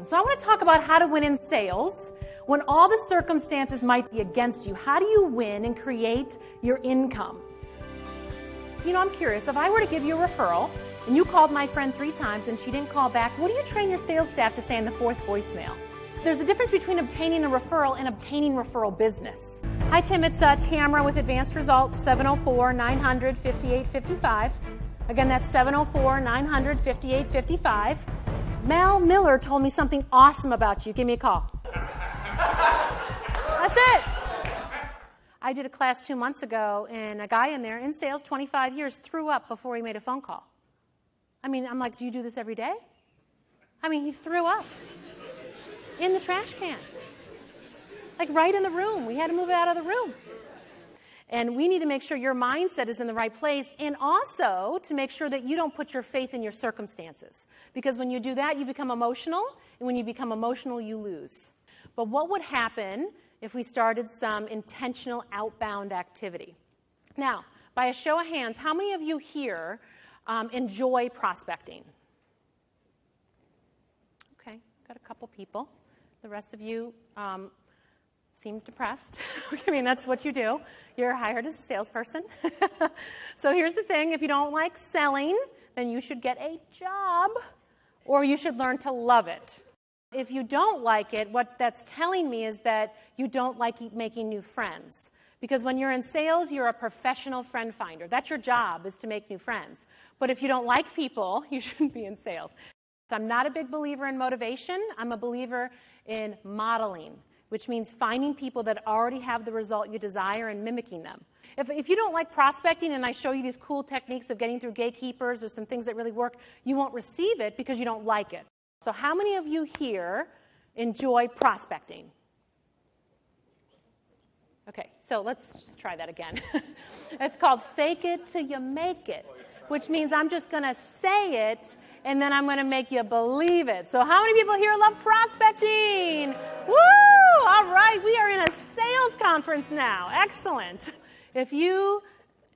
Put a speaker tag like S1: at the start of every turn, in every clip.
S1: So I want to talk about how to win in sales when all the circumstances might be against you. How do you win and create your income? You know, I'm curious, if I were to give you a referral and you called my friend 3 times and she didn't call back, what do you train your sales staff to say in the 4th voicemail? There's a difference between obtaining a referral and obtaining referral business. Hi Tim, it's Tamara with Advanced Results, 704-900-5855. Again, that's 704-900-5855. Mel Miller told me something awesome about you. Give me a call. That's it. I did a class 2 months ago, and a guy in there, in sales, 25 years, threw up before he made a phone call. I mean, I'm like, do you do this every day? I mean, he threw up in the trash can, like right in the room. We had to move it out of the room. And we need to make sure your mindset is in the right place, and also to make sure that you don't put your faith in your circumstances. Because when you do that, you become emotional, and when you become emotional, you lose. But what would happen if we started some intentional outbound activity? Now, by a show of hands, how many of you here enjoy prospecting? Okay, got a couple people. The rest of you seem depressed. I mean, that's what you do. You're hired as a salesperson. So here's the thing. If you don't like selling, then you should get a job, or you should learn to love it. If you don't like it, what that's telling me is that you don't like making new friends. Because when you're in sales, you're a professional friend finder. That's your job, is to make new friends. But if you don't like people, you shouldn't be in sales. So I'm not a big believer in motivation. I'm a believer in modeling, which means finding people that already have the result you desire and mimicking them. If you don't like prospecting and I show you these cool techniques of getting through gatekeepers or some things that really work, you won't receive it because you don't like it. So how many of you here enjoy prospecting? Okay, so let's just try that again. It's called fake it till you make it, which means I'm just going to say it and then I'm going to make you believe it. So how many people here love prospecting? Woo! All right, we are in a sales conference now. Excellent. If you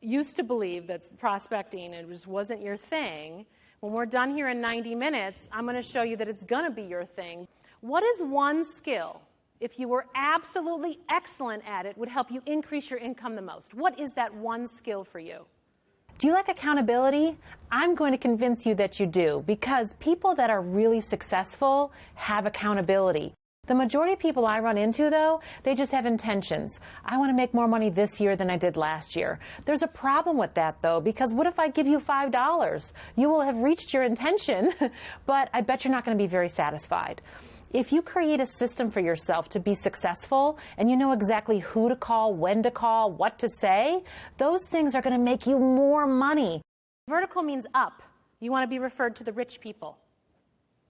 S1: used to believe that prospecting it just wasn't your thing, when we're done here in 90 minutes, I'm going to show you that it's going to be your thing. What is one skill, if you were absolutely excellent at it, would help you increase your income the most? What is that one skill for you? Do you like accountability? I'm going to convince you that you do, because people that are really successful have accountability. The majority of people I run into, though, they just have intentions. I want to make more money this year than I did last year. There's a problem with that, though, because what if I give you $5? You will have reached your intention, but I bet you're not going to be very satisfied. If you create a system for yourself to be successful and you know exactly who to call, when to call, what to say, those things are going to make you more money. Vertical means up. You want to be referred to the rich people.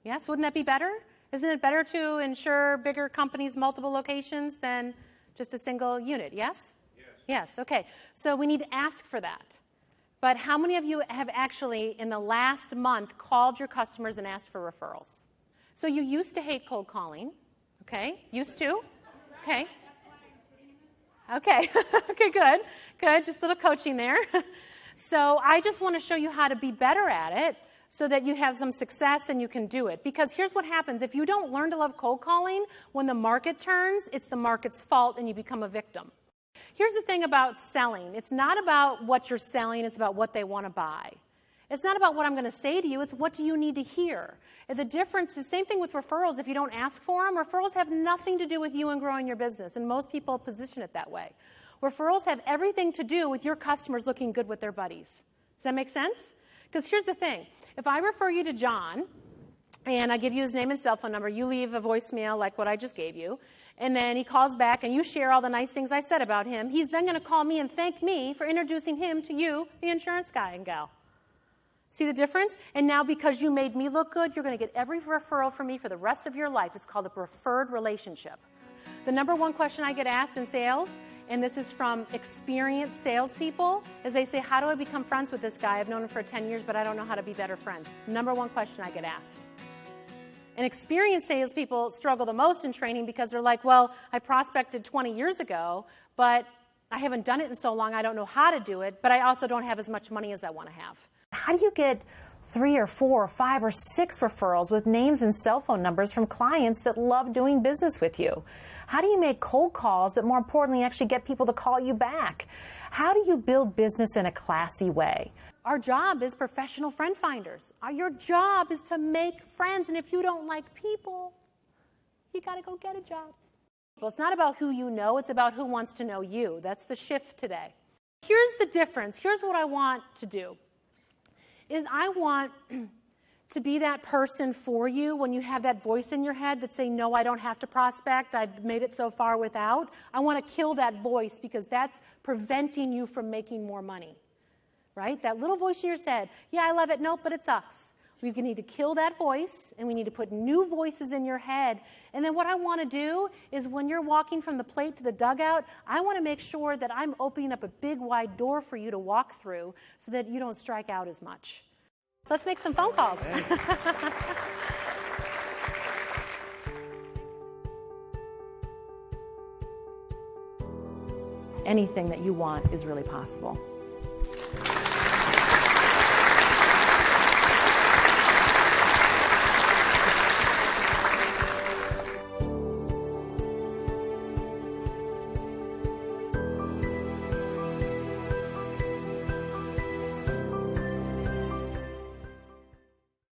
S1: Yes, wouldn't that be better? Isn't it better to insure bigger companies, multiple locations, than just a single unit? Yes? Yes, okay. So we need to ask for that. But how many of you have actually, in the last month, called your customers and asked for referrals? So you used to hate cold calling, okay? Used to? Okay. Okay, okay, good. Good, just a little coaching there. So I just want to show you how to be better at it so that you have some success and you can do it. Because here's what happens. If you don't learn to love cold calling, when the market turns, it's the market's fault and you become a victim. Here's the thing about selling. It's not about what you're selling, it's about what they want to buy. It's not about what I'm going to say to you, it's what do you need to hear. And the difference is the same thing with referrals. If you don't ask for them, referrals have nothing to do with you and growing your business, and most people position it that way. Referrals have everything to do with your customers looking good with their buddies. Does that make sense? Because here's the thing. If I refer you to John, and I give you his name and cell phone number, you leave a voicemail like what I just gave you, and then he calls back and you share all the nice things I said about him, he's then going to call me and thank me for introducing him to you, the insurance guy and gal. See the difference? And now because you made me look good, you're going to get every referral from me for the rest of your life. It's called a preferred relationship. The number one question I get asked in sales, and this is from experienced salespeople, is they say, how do I become friends with this guy? I've known him for 10 years, but I don't know how to be better friends. Number one question I get asked. And experienced salespeople struggle the most in training because they're like, well, I prospected 20 years ago, but I haven't done it in so long, I don't know how to do it, but I also don't have as much money as I want to have. How do you get 3 or 4 or 5 or 6 referrals with names and cell phone numbers from clients that love doing business with you? How do you make cold calls, but more importantly, actually get people to call you back? How do you build business in a classy way? Our job is professional friend finders. Your job is to make friends, and if you don't like people, you got to go get a job. Well, it's not about who you know, it's about who wants to know you. That's the shift today. Here's the difference. Here's what I want to do. I want to be that person for you when you have that voice in your head that say, no, I don't have to prospect. I've made it so far without. I want to kill that voice because that's preventing you from making more money, right? That little voice in your head, yeah, I love it. Nope, but it sucks. We need to kill that voice, and we need to put new voices in your head. And then what I want to do is when you're walking from the plate to the dugout, I want to make sure that I'm opening up a big, wide door for you to walk through so that you don't strike out as much. Let's make some phone calls. Anything that you want is really possible.